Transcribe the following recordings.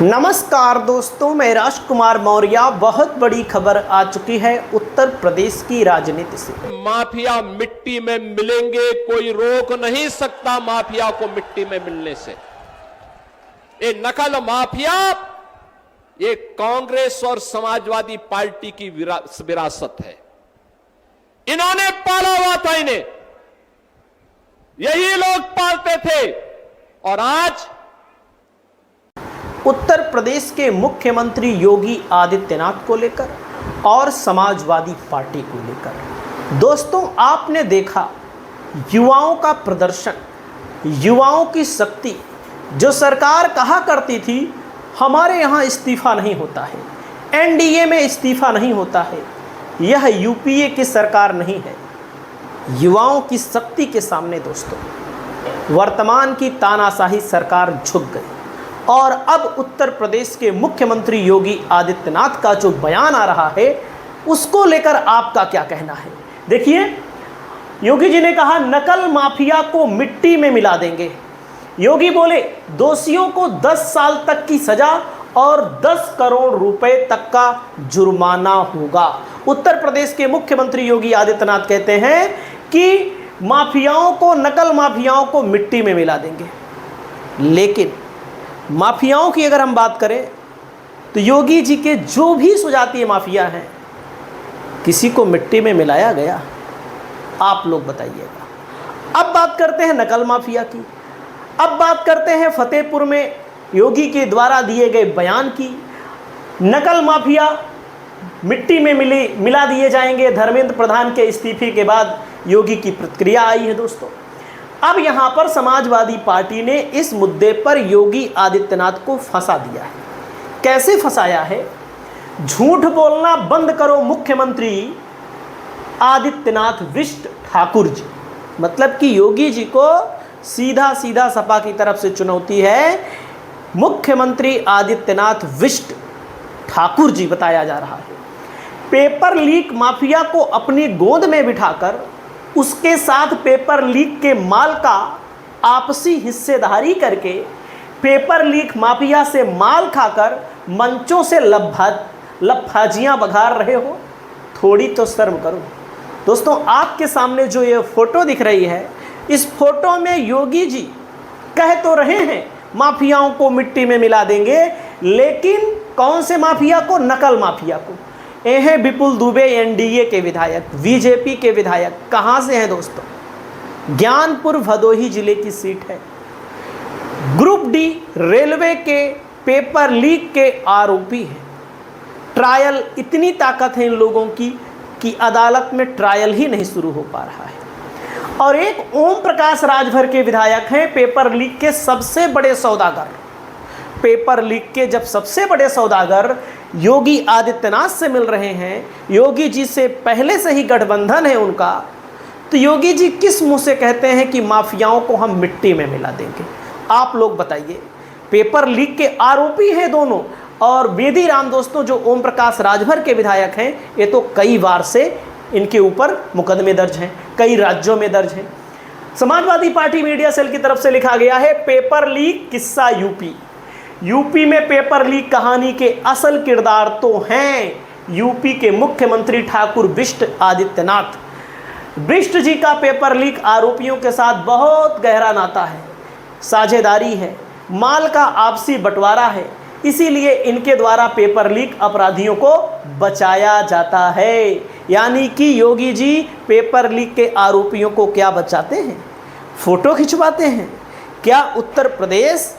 नमस्कार दोस्तों, मैं राजकुमार मौर्य। बहुत बड़ी खबर आ चुकी है उत्तर प्रदेश की राजनीति से। माफिया मिट्टी में मिलेंगे, कोई रोक नहीं सकता माफिया को मिट्टी में मिलने से। ये नकल माफिया ये कांग्रेस और समाजवादी पार्टी की विरासत है। इन्होंने पाला हुआ था, इन्हें यही लोग पालते थे। और आज उत्तर प्रदेश के मुख्यमंत्री योगी आदित्यनाथ को लेकर और समाजवादी पार्टी को लेकर दोस्तों, आपने देखा युवाओं का प्रदर्शन, युवाओं की शक्ति। जो सरकार कहा करती थी हमारे यहाँ इस्तीफा नहीं होता है, एनडीए में इस्तीफा नहीं होता है, यह यूपीए की सरकार नहीं है। युवाओं की शक्ति के सामने दोस्तों वर्तमान की तानाशाही सरकार झुक गई। और अब उत्तर प्रदेश के मुख्यमंत्री योगी आदित्यनाथ का जो बयान आ रहा है उसको लेकर आपका क्या कहना है? देखिए, योगी जी ने कहा नकल माफिया को मिट्टी में मिला देंगे। योगी बोले दोषियों को 10 साल तक की सजा और 10 करोड़ रुपए तक का जुर्माना होगा। उत्तर प्रदेश के मुख्यमंत्री योगी आदित्यनाथ कहते हैं कि माफियाओं को, नकल माफियाओं को मिट्टी में मिला देंगे। लेकिन माफियाओं की अगर हम बात करें तो योगी जी के जो भी सुजातीय माफिया हैं, किसी को मिट्टी में मिलाया गया? आप लोग बताइएगा। अब बात करते हैं नकल माफिया की। अब बात करते हैं फतेहपुर में योगी के द्वारा दिए गए बयान की। नकल माफिया मिट्टी में मिला दिए जाएंगे। धर्मेंद्र प्रधान के इस्तीफे के बाद योगी की प्रतिक्रिया आई है दोस्तों। अब यहाँ पर समाजवादी पार्टी ने इस मुद्दे पर योगी आदित्यनाथ को फंसा दिया है। कैसे फंसाया है? झूठ बोलना बंद करो मुख्यमंत्री आदित्यनाथ विष्ट ठाकुर जी। मतलब कि योगी जी को सीधा सीधा सपा की तरफ से चुनौती है। मुख्यमंत्री आदित्यनाथ विष्ट ठाकुर जी बताया जा रहा है। पेपर लीक माफिया को अपनी गोद में बिठाकर उसके साथ पेपर लीक के माल का आपसी हिस्सेदारी करके पेपर लीक माफिया से माल खाकर मंचों से लफाजियां बघार रहे हो। थोड़ी तो शर्म करो दोस्तों। आपके सामने जो ये फोटो दिख रही है, इस फोटो में योगी जी कह तो रहे हैं माफियाओं को मिट्टी में मिला देंगे, लेकिन कौन से माफिया को? नकल माफिया को। ये हैं विपुल दुबे, एनडीए के विधायक, बीजेपी के विधायक। कहाँ से हैं दोस्तों? ज्ञानपुर भदोही जिले की सीट है। ग्रुप डी रेलवे के पेपर लीक के आरोपी हैं। ट्रायल, इतनी ताकत है इन लोगों की कि अदालत में ट्रायल ही नहीं शुरू हो पा रहा है। और एक ओम प्रकाश राजभर के विधायक हैं, पेपर लीक के सबसे बड़े सौदागर। पेपर लीक के जब सबसे बड़े सौदागर योगी आदित्यनाथ से मिल रहे हैं, योगी जी से पहले से ही गठबंधन है उनका, तो योगी जी किस मुंह से कहते हैं कि माफियाओं को हम मिट्टी में मिला देंगे? आप लोग बताइए। पेपर लीक के आरोपी हैं दोनों। और बेदी राम दोस्तों, जो ओम प्रकाश राजभर के विधायक हैं, ये तो कई बार से इनके ऊपर मुकदमे दर्ज हैं, कई राज्यों में दर्ज हैं। समाजवादी पार्टी मीडिया सेल की तरफ से लिखा गया है पेपर लीक किस्सा यूपी में पेपर लीक कहानी के असल किरदार तो हैं यूपी के मुख्यमंत्री ठाकुर विष्ट आदित्यनाथ। विष्ट जी का पेपर लीक आरोपियों के साथ बहुत गहरा नाता है, साझेदारी है, माल का आपसी बंटवारा है। इसीलिए इनके द्वारा पेपर लीक अपराधियों को बचाया जाता है। यानी कि योगी जी पेपर लीक के आरोपियों को क्या बचाते हैं? फोटो खिंचवाते हैं। क्या उत्तर प्रदेश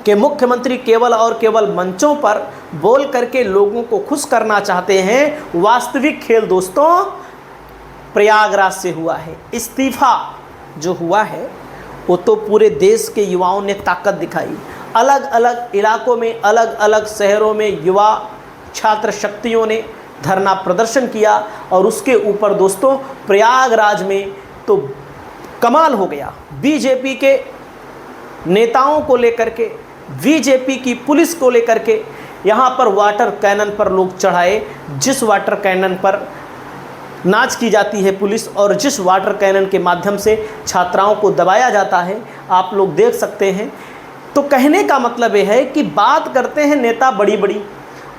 के मुख्यमंत्री केवल और केवल मंचों पर बोल करके लोगों को खुश करना चाहते हैं? वास्तविक खेल दोस्तों प्रयागराज से हुआ है। इस्तीफा जो हुआ है वो तो पूरे देश के युवाओं ने ताकत दिखाई। अलग अलग इलाकों में, अलग अलग शहरों में युवा छात्र शक्तियों ने धरना प्रदर्शन किया। और उसके ऊपर दोस्तों प्रयागराज में तो कमाल हो गया। बीजेपी के नेताओं को लेकर के, बीजेपी की पुलिस को लेकर के यहाँ पर वाटर कैनन पर लोग चढ़ाए। जिस वाटर कैनन पर नाच की जाती है पुलिस और जिस वाटर कैनन के माध्यम से छात्राओं को दबाया जाता है, आप लोग देख सकते हैं तो कहने का मतलब ये है कि बात करते हैं नेता बड़ी बड़ी,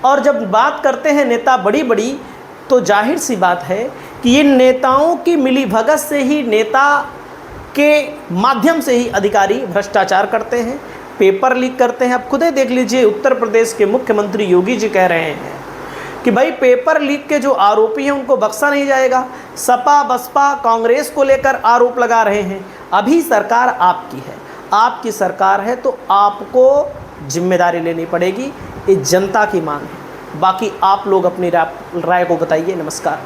और जब बात करते हैं नेता बड़ी बड़ी तो जाहिर सी बात है कि ये नेताओं की मिलीभगत से ही, नेता के माध्यम से ही अधिकारी भ्रष्टाचार करते हैं, पेपर लीक करते हैं। अब खुद ही देख लीजिए, उत्तर प्रदेश के मुख्यमंत्री योगी जी कह रहे हैं कि भाई पेपर लीक के जो आरोपी हैं उनको बख्शा नहीं जाएगा। सपा बसपा कांग्रेस को लेकर आरोप लगा रहे हैं। अभी सरकार आपकी है, आपकी सरकार है तो आपको जिम्मेदारी लेनी पड़ेगी, ये जनता की मांग है। बाकी आप लोग अपनी राय को बताइए। नमस्कार।